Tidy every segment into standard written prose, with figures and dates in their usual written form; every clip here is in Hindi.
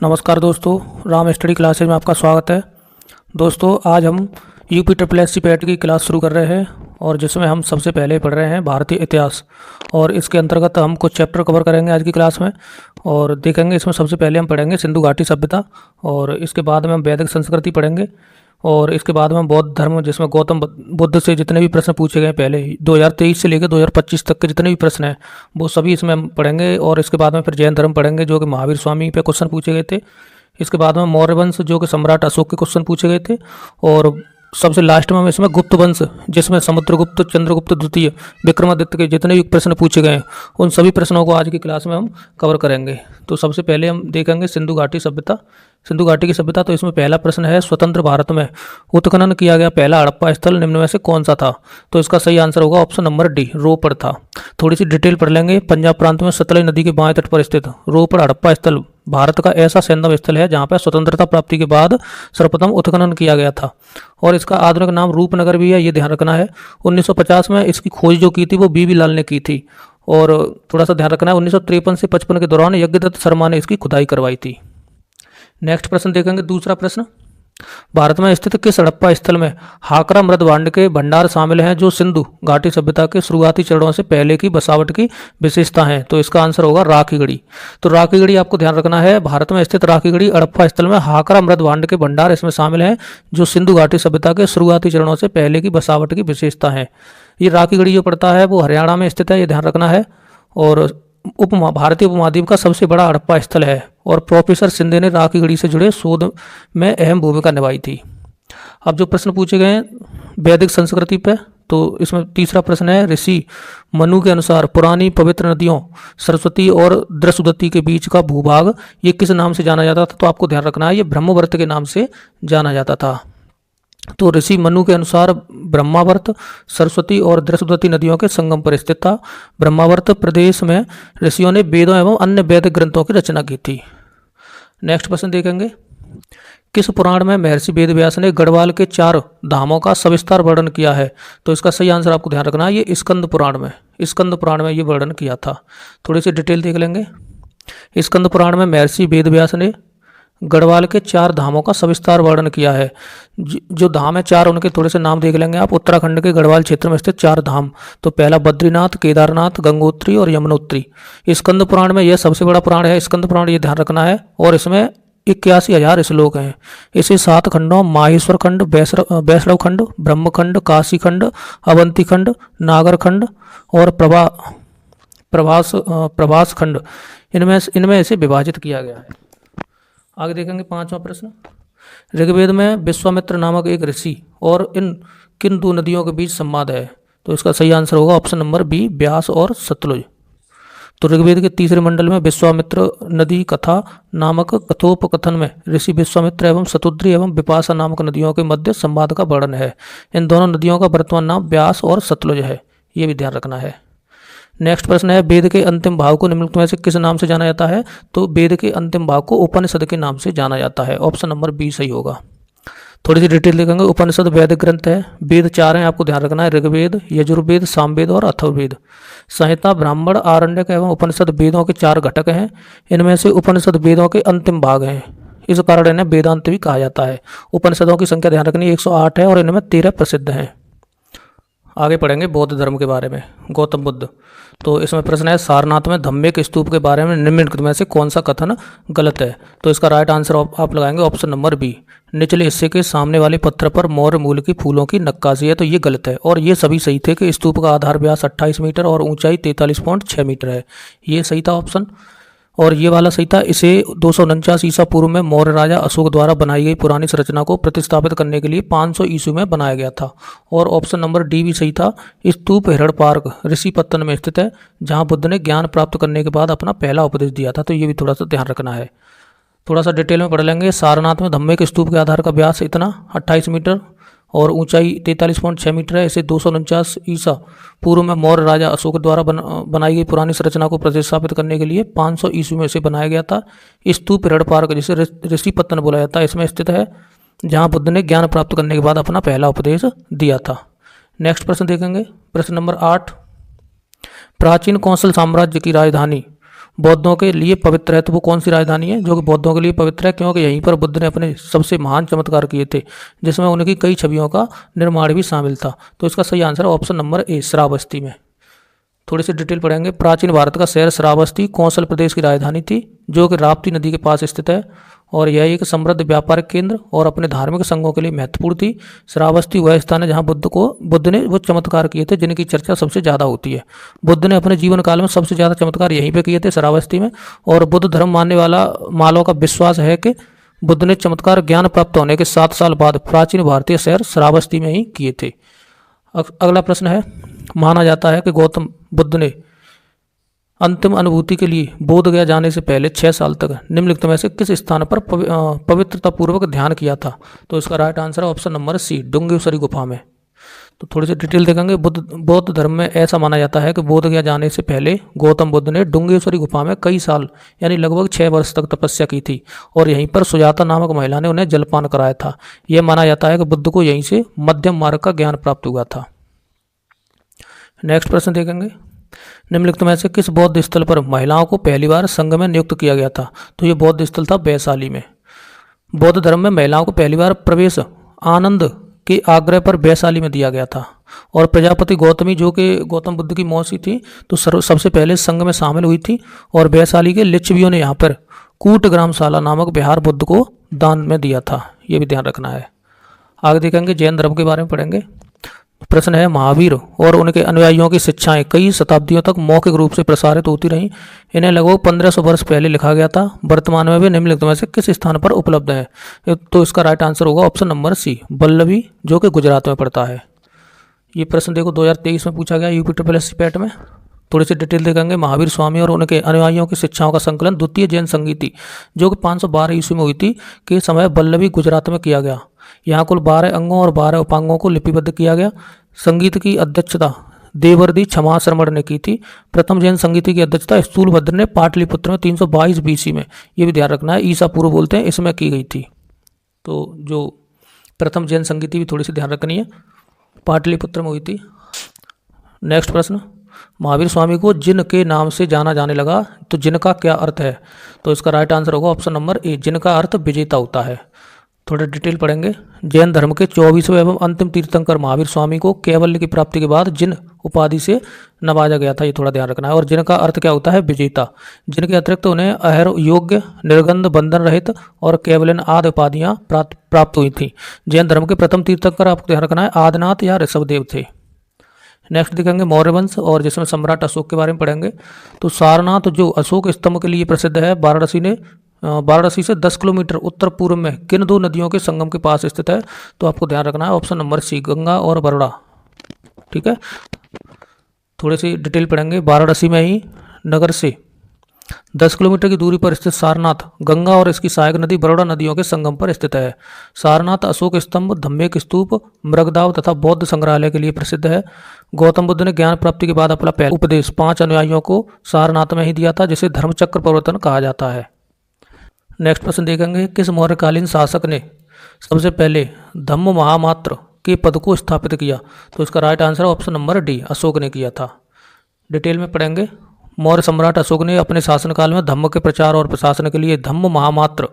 नमस्कार दोस्तों, राम स्टडी क्लासेज में आपका स्वागत है। दोस्तों आज हम UP triple S C PET की क्लास शुरू कर रहे हैं और जिसमें हम सबसे पहले पढ़ रहे हैं भारतीय इतिहास। और इसके अंतर्गत हम कुछ चैप्टर कवर करेंगे आज की क्लास में और देखेंगे। इसमें सबसे पहले हम पढ़ेंगे सिंधु घाटी सभ्यता और इसके बाद में हम वैदिक संस्कृति पढ़ेंगे और इसके बाद में हम बौद्ध धर्म, जिसमें गौतम बुद्ध से जितने भी प्रश्न पूछे गए पहले 2023 से लेकर 2025 तक के जितने भी प्रश्न हैं वो सभी इसमें हम पढ़ेंगे। और इसके बाद में फिर जैन धर्म पढ़ेंगे जो कि महावीर स्वामी पे क्वेश्चन पूछे गए थे। इसके बाद में मौर्य वंश जो कि सम्राट अशोक के क्वेश्चन पूछे गए थे। और सबसे लास्ट में हम इसमें गुप्त वंश, जिसमें समुद्रगुप्त, चंद्रगुप्त द्वितीय, विक्रमादित्य के जितने भी प्रश्न पूछे गए हैं उन सभी प्रश्नों को आज की क्लास में हम कवर करेंगे। तो सबसे पहले हम देखेंगे सिंधु घाटी सभ्यता। सिंधु घाटी की सभ्यता, तो इसमें पहला प्रश्न है, स्वतंत्र भारत में उत्खनन किया गया पहला हड़प्पा स्थल निम्न में से कौन सा था? तो इसका सही आंसर होगा ऑप्शन नंबर डी, रोपड़ था। थोड़ी सी डिटेल पढ़ लेंगे। पंजाब प्रांत में सतलज नदी के बाएं तट पर स्थित रोपड़ हड़प्पा स्थल भारत का ऐसा सैंधव स्थल है जहाँ पर स्वतंत्रता प्राप्ति के बाद सर्वप्रथम उत्खनन किया गया था। और इसका आधुनिक नाम रूपनगर भी है, ये ध्यान रखना है। 1950 में इसकी खोज जो की थी वो बीबी लाल ने की थी। और थोड़ा सा ध्यान रखना है, 1953 से 55 के दौरान यज्ञदत्त शर्मा ने इसकी खुदाई करवाई थी। नेक्स्ट प्रश्न देखेंगे। दूसरा प्रश्न, भारत में स्थित किस हड़प्पा स्थल में हाकरा मृद भांड के भंडार शामिल हैं जो सिंधु घाटी सभ्यता के शुरुआती चरणों से पहले की बसावट की विशेषता है? तो इसका आंसर होगा राखीगढ़ी। तो राखीगढ़ी आपको ध्यान रखना है, भारत में स्थित राखीगढ़ी हड़प्पा स्थल में हाकरा मृद भांड के भंडार इसमें शामिल हैं जो सिंधु घाटी सभ्यता के शुरुआती चरणों से पहले की बसावट की विशेषता है। ये राखीगढ़ी जो पड़ता है वो हरियाणा में स्थित है, ये ध्यान रखना है। और भारतीय उपमहाद्वीप का सबसे बड़ा हड़प्पा स्थल है और प्रोफेसर शिंदे ने राखीगढ़ी से जुड़े शोध में अहम भूमिका निभाई थी। अब जो प्रश्न पूछे गए हैं वैदिक संस्कृति पे, तो इसमें तीसरा प्रश्न है, ऋषि मनु के अनुसार पुरानी पवित्र नदियों सरस्वती और द्रसुदती के बीच का भूभाग ये किस नाम से जाना जाता था? तो आपको ध्यान रखना है, ये ब्रह्मवर्त के नाम से जाना जाता था। तो ऋषि मनु के अनुसार ब्रह्मावर्त सरस्वती और द्रसुदती नदियों के संगम पर स्थित था। ब्रह्मावर्त प्रदेश में ऋषियों ने वेदों एवं अन्य वैदिक ग्रंथों की रचना की थी। नेक्स्ट प्रश्न देखेंगे। किस पुराण में महर्षि वेदव्यास ने गढ़वाल के 4 धामों का सविस्तार वर्णन किया है? तो इसका सही आंसर आपको ध्यान रखना है, ये स्कंद पुराण में ये वर्णन किया था। थोड़ी सी डिटेल देख लेंगे। स्कंद पुराण में महर्षि वेदव्यास ने गढ़वाल के 4 धामों का सविस्तार वर्णन किया है। जो धाम है 4, उनके थोड़े से नाम देख लेंगे आप। उत्तराखंड के गढ़वाल क्षेत्र में स्थित 4 धाम, तो पहला बद्रीनाथ, केदारनाथ, गंगोत्री और यमुनोत्री। स्कंद पुराण में यह सबसे बड़ा पुराण है स्कंद पुराण, ये ध्यान रखना है। और इसमें 81,000 श्लोक हैं। इसे 7 खंडों माहेश्वर खंड, वैष्णव खंड, ब्रह्मखंड, काशी खंड, अवंती खंड, नागर खंड और प्रभास खंड, इनमें इसे विभाजित किया गया है। आगे देखेंगे 5वां प्रश्न। ऋग्वेद में विश्वामित्र नामक एक ऋषि और इन किन 2 नदियों के बीच संवाद है? तो इसका सही आंसर होगा ऑप्शन नंबर बी, ब्यास और सतलुज। तो ऋग्वेद के तीसरे मंडल में विश्वामित्र नदी कथा नामक कथोपकथन में ऋषि विश्वामित्र एवं शतुद्री एवं विपाशा नामक नदियों के मध्य संवाद का वर्णन है। इन दोनों नदियों का वर्तमान नाम ब्यास और सतलुज है, ये भी ध्यान रखना है। नेक्स्ट प्रश्न है, वेद के अंतिम भाग को निम्नलिखित में से किस नाम से जाना जाता है? तो वेद के अंतिम भाग को उपनिषद के नाम से जाना जाता है। ऑप्शन नंबर बी सही होगा। थोड़ी सी डिटेल देखेंगे। उपनिषद वैदिक ग्रंथ है। वेद 4 हैं, आपको ध्यान रखना है, ऋग्वेद, यजुर्वेद, सामवेद और अथर्ववेद। संहिता, ब्राह्मण, आरण्यक एवं उपनिषद वेदों के 4 घटक हैं। इनमें से उपनिषद वेदों के अंतिम भाग हैं, इस कारण इन्हें वेदांत भी कहा जाता है। उपनिषदों की संख्या ध्यान रखनी 108 है और इनमें 13 प्रसिद्ध हैं। आगे पढ़ेंगे बौद्ध धर्म के बारे में। गौतम बुद्ध, तो इसमें प्रश्न है, सारनाथ में धम्मिक स्तूप के बारे में निम्नलिखित में से कौन सा कथन गलत है? तो इसका राइट आंसर आप लगाएंगे ऑप्शन नंबर बी, निचले हिस्से के सामने वाले पत्थर पर मौर्य मूल की फूलों की नक्काशी है। तो ये गलत है। और ये सभी सही थे कि स्तूप का आधार व्यास 28 मीटर और ऊंचाई 43.6 मीटर है, ये सही था ऑप्शन। और ये वाला सही था। इसे 249 ईसा पूर्व में मौर्य राजा अशोक द्वारा बनाई गई पुरानी संरचना को प्रतिस्थापित करने के लिए 500 ईस्वी में बनाया गया था। और ऑप्शन नंबर डी भी सही था। स्तूप हिरण पार्क ऋषिपत्तन में स्थित है जहां बुद्ध ने ज्ञान प्राप्त करने के बाद अपना पहला उपदेश दिया था। तो ये भी थोड़ा सा ध्यान रखना है। थोड़ा सा डिटेल में पढ़ लेंगे। सारनाथ में धम्मिक स्तूप के आधार का व्यास इतना 28 मीटर और ऊंचाई 43.6 मीटर है। इसे 249 ईसा पूर्व में मौर्य राजा अशोक द्वारा बनाई गई पुरानी संरचना को प्रतिस्थापित करने के लिए 500 ईस्वी में इसे बनाया गया था। स्तूप हिरण पार्क, जिसे ऋषिपत्तन बोला जाता है, इसमें स्थित है जहां बुद्ध ने ज्ञान प्राप्त करने के बाद अपना पहला उपदेश दिया था। नेक्स्ट प्रश्न देखेंगे। प्रश्न नंबर 8, प्राचीन कौशल साम्राज्य की राजधानी बौद्धों के लिए पवित्र है। तो वो कौन सी राजधानी है जो कि बौद्धों के लिए पवित्र है? क्योंकि यहीं पर बुद्ध ने अपने सबसे महान चमत्कार किए थे, जिसमें उनकी कई छवियों का निर्माण भी शामिल था। तो इसका सही आंसर है ऑप्शन नंबर ए, श्रावस्ती में। थोड़ी सी डिटेल पढ़ेंगे। प्राचीन भारत का शहर श्रावस्ती कौशल प्रदेश की राजधानी थी, जो कि राप्ती नदी के पास स्थित है, और यह एक समृद्ध व्यापारिक केंद्र और अपने धार्मिक संघों के लिए महत्वपूर्ण थी। श्रावस्ती वह स्थान है जहां बुद्ध ने वो चमत्कार किए थे जिनकी चर्चा सबसे ज़्यादा होती है। बुद्ध ने अपने जीवन काल में सबसे ज़्यादा चमत्कार यहीं पे किए थे, श्रावस्ती में। और बुद्ध धर्म मानने वालों का विश्वास है कि बुद्ध ने चमत्कार ज्ञान प्राप्त होने के 7 साल बाद प्राचीन भारतीय शहर श्रावस्ती में ही किए थे। अगला प्रश्न है, माना जाता है कि गौतम बुद्ध ने अंतिम अनुभूति के लिए बोध गया जाने से पहले 6 साल तक निम्नलिखित में से किस स्थान पर पवित्रतापूर्वक ध्यान किया था? तो इसका राइट आंसर है ऑप्शन नंबर सी, डुंगेश्वरी गुफा में। तो थोड़ी सी डिटेल देखेंगे। बौद्ध धर्म में ऐसा माना जाता है कि बोध गया जाने से पहले गौतम बुद्ध ने डुंगेश्वरी गुफा में कई साल यानी लगभग 6 वर्ष तक तपस्या की थी, और यहीं पर सुजाता नामक महिला ने उन्हें जलपान कराया था। यह माना जाता है कि बुद्ध को यहीं से मध्यम मार्ग का ज्ञान प्राप्त हुआ था। नेक्स्ट प्रश्न देखेंगे। निम्नलिखित में से किस बौद्ध स्थल पर महिलाओं को पहली बार संघ में नियुक्त किया गया था? तो ये बौद्ध स्थल था वैशाली में। बौद्ध धर्म में महिलाओं को पहली बार प्रवेश आनंद के आग्रह पर वैशाली में दिया गया था, और प्रजापति गौतमी जो कि गौतम बुद्ध की मौसी थी, तो सबसे पहले संघ में शामिल हुई थी। और वैशाली के लिच्छवियों ने यहाँ पर कूटग्रामशाला नामक विहार बुद्ध को दान में दिया था, ये भी ध्यान रखना है। आगे देखेंगे, जैन धर्म के बारे में पढ़ेंगे। प्रश्न है, महावीर और उनके अनुयायियों की शिक्षाएं कई शताब्दियों तक मौखिक रूप से प्रसारित होती रहीं। इन्हें लगभग 1500 वर्ष पहले लिखा गया था। वर्तमान में भी निम्नलिखित में से किस स्थान पर उपलब्ध है? तो इसका राइट आंसर होगा ऑप्शन नंबर सी, वल्लभी, जो कि गुजरात में पड़ता है। ये प्रश्न देखो 2023 में पूछा गया यूपी पैट में। थोड़ी सी डिटेल देखेंगे। महावीर स्वामी और उनके अनुयायियों की शिक्षाओं का संकलन द्वितीय जैन संगीति, जो कि 512 ईस्वी में हुई थी, के समय वल्लभी गुजरात में किया गया। यहाँ कुल 12 अंगों और 12 उपांगों को लिपिबद्ध किया गया। संगीत की अध्यक्षता देवर्षि क्षमा शर्मण ने की थी। प्रथम जैन संगीति की अध्यक्षता स्थूलभद्र ने पाटलिपुत्र में 322 बीसी में, ये भी ध्यान रखना है, ईसा पूर्व बोलते हैं, इसमें की गई थी। तो जो प्रथम जैन संगीति भी थोड़ी सी ध्यान रखनी है, पाटलिपुत्र में हुई थी। नेक्स्ट प्रश्न, महावीर स्वामी को जिन के नाम से जाना जाने लगा, तो जिन का क्या अर्थ है? तो इसका राइट आंसर होगा ऑप्शन नंबर ए, जिन का अर्थ विजेता होता है। थोड़ा डिटेल पढ़ेंगे। जैन धर्म के 24वें एवं अंतिम तीर्थंकर महावीर स्वामी को कैवल्य की प्राप्ति के बाद जिन उपाधि से नवाजा गया था, ये थोड़ा ध्यान रखना है। और जिन का अर्थ क्या होता है? विजेता। जिनके अतिरिक्त उन्हें अहर योग्य, निर्गंध, बंधन रहित और कैवल्यन आदि उपाधियां प्राप्त हुई थी। जैन धर्म के प्रथम तीर्थंकर आपको ध्यान रखना है आदिनाथ या ऋषभदेव थे। नेक्स्ट देखेंगे मौर्य वंश, और जिसमें सम्राट अशोक के बारे में पढ़ेंगे। तो सारनाथ जो अशोक स्तंभ के लिए प्रसिद्ध है, वाराणसी से 10 किलोमीटर उत्तर पूर्व में किन 2 नदियों के संगम के पास स्थित है? तो आपको ध्यान रखना है ऑप्शन नंबर सी, गंगा और बरोड़ा। ठीक है, थोड़ी सी डिटेल पढ़ेंगे। वाराणसी में ही नगर से 10 किलोमीटर की दूरी पर स्थित सारनाथ गंगा और इसकी सहायक नदी बरोड़ा नदियों के संगम पर स्थित है। सारनाथ अशोक स्तंभ, धम्मेक स्तूप, मृगदाव तथा बौद्ध संग्रहालय के लिए प्रसिद्ध है। गौतम बुद्ध ने ज्ञान प्राप्ति के बाद अपना पहला उपदेश 5 अनुयायियों को सारनाथ में ही दिया था, जिसे धर्मचक्र प्रवर्तन कहा जाता है। नेक्स्ट प्रश्न देखेंगे, किस मौर्यकालीन शासक ने सबसे पहले धम्म महामात्र के पद को स्थापित किया? तो इसका right answer option number D, Ashok ने किया था। डिटेल में पढ़ेंगे। मौर्य सम्राट अशोक ने अपने शासनकाल में धम्म के प्रचार और प्रशासन के लिए धम्म महामात्र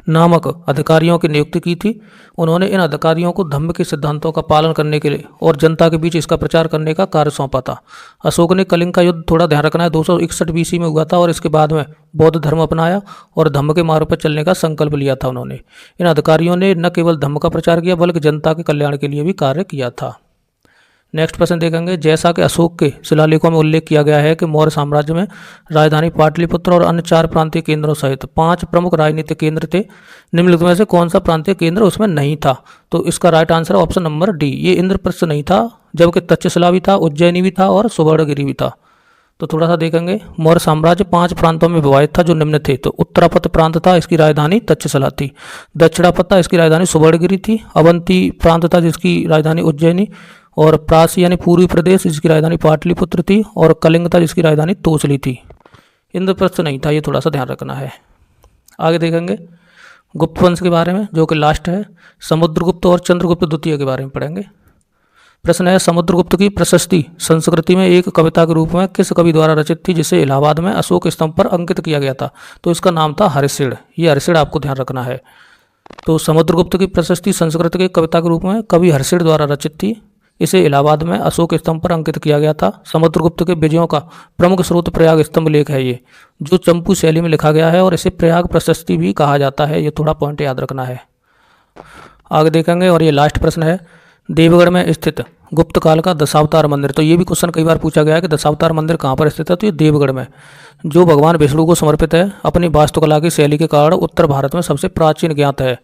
नामक अधिकारियों की नियुक्ति की थी। उन्होंने इन अधिकारियों को धम्म के सिद्धांतों का पालन करने के लिए और जनता के बीच इसका प्रचार करने का कार्य सौंपा था। अशोक ने कलिंग का युद्ध, थोड़ा ध्यान रखना है, 261 बीसी में हुआ था, और इसके बाद में बौद्ध धर्म अपनाया और धम्म के मार्ग पर चलने का संकल्प लिया था उन्होंने। इन अधिकारियों ने न केवल धम्म का प्रचार किया, बल्कि जनता के कल्याण के लिए भी कार्य किया था। नेक्स्ट प्रश्न देखेंगे। जैसा कि अशोक के शिलालेखों में उल्लेख किया गया है कि मौर्य साम्राज्य में राजधानी पाटलिपुत्र और अन्य 4 प्रांतीय केंद्रों सहित 5 प्रमुख राजनीतिक केंद्र थे। निम्नलिखित में से कौन सा प्रांतीय केंद्र उसमें नहीं था? तो इसका right answer option number D, ये इंद्रप्रस्थ नहीं था, जबकि तक्षशिला भी था, उज्जैनी भी था और सुवर्णगिरी भी था। तो थोड़ा सा देखेंगे। मौर्य साम्राज्य 5 प्रांतों में विभाजित था जो निम्न थे। तो उत्तरापथ प्रांत था, इसकी राजधानी तक्षशिला थी। दक्षिणापथ था, इसकी राजधानी सुवर्णगिरी थी। अवंती प्रांत था, जिसकी राजधानी उज्जैनी। और प्रासी यानी पूर्वी प्रदेश, जिसकी राजधानी पाटलिपुत्र थी। और कलिंग था, जिसकी राजधानी तोसली थी। इंद्रप्रस्थ नहीं था, ये थोड़ा सा ध्यान रखना है। आगे देखेंगे गुप्त वंश के बारे में, जो कि लास्ट है। समुद्रगुप्त और चंद्रगुप्त द्वितीय के बारे में पढ़ेंगे। प्रश्न है, समुद्रगुप्त की प्रशस्ति संस्कृति में एक कविता के रूप में किस कवि द्वारा रचित थी, जिसे इलाहाबाद में अशोक स्तंभ पर अंकित किया गया था? तो इसका नाम था हरिश्चंद्र। ये हरिश्चंद्र आपको ध्यान रखना है। तो समुद्रगुप्त की प्रशस्ति संस्कृत के कविता के रूप में कवि हरिश्चंद्र द्वारा रचित थी। इसे इलाहाबाद में अशोक स्तंभ पर अंकित किया गया था। समुद्रगुप्त के विजयों का प्रमुख स्रोत प्रयाग स्तंभ लेख है ये, जो चंपू शैली में लिखा गया है और इसे प्रयाग प्रशस्ति भी कहा जाता है। ये थोड़ा पॉइंट याद रखना है। आगे देखेंगे और ये लास्ट प्रश्न है, देवगढ़ में स्थित गुप्त काल का दशावतार मंदिर। तो ये भी क्वेश्चन कई बार पूछा गया है कि दशावतार मंदिर कहाँ पर स्थित है? तो ये देवगढ़ में, जो भगवान विष्णु को समर्पित है। अपनी वास्तुकला की शैली के कारण उत्तर भारत में सबसे प्राचीन ज्ञात है।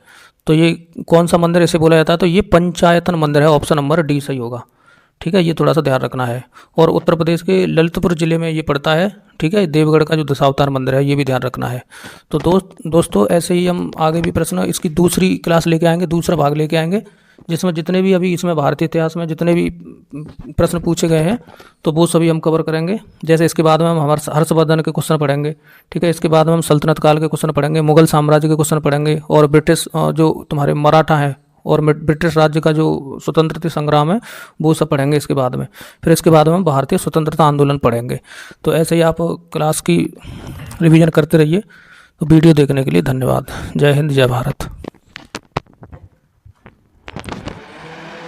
तो ये कौन सा मंदिर इसे बोला जाता है? तो ये पंचायतन मंदिर है। ऑप्शन नंबर डी सही होगा। ठीक है, ये थोड़ा सा ध्यान रखना है। और उत्तर प्रदेश के ललितपुर जिले में ये पड़ता है। ठीक है, देवगढ़ का जो दशावतार मंदिर है ये भी ध्यान रखना है। तो दोस्तों ऐसे ही हम आगे भी प्रश्न इसकी दूसरी क्लास लेके आएंगे, दूसरा भाग लेके आएंगे, जिसमें जितने भी अभी इसमें भारतीय इतिहास में जितने भी प्रश्न पूछे गए हैं तो वो सभी हम कवर करेंगे। जैसे इसके बाद में हम हर्षवर्धन के क्वेश्चन पढ़ेंगे। ठीक है, इसके बाद में हम सल्तनत काल के क्वेश्चन पढ़ेंगे, मुगल साम्राज्य के क्वेश्चन पढ़ेंगे, और ब्रिटिश जो तुम्हारे मराठा हैं और ब्रिटिश राज्य का जो स्वतंत्रता संग्राम है वो सब पढ़ेंगे इसके बाद में। फिर इसके बाद में हम भारतीय स्वतंत्रता आंदोलन पढ़ेंगे। तो ऐसे ही आप क्लास की रिवीजन करते रहिए। तो वीडियो देखने के लिए धन्यवाद। जय हिंद, जय भारत।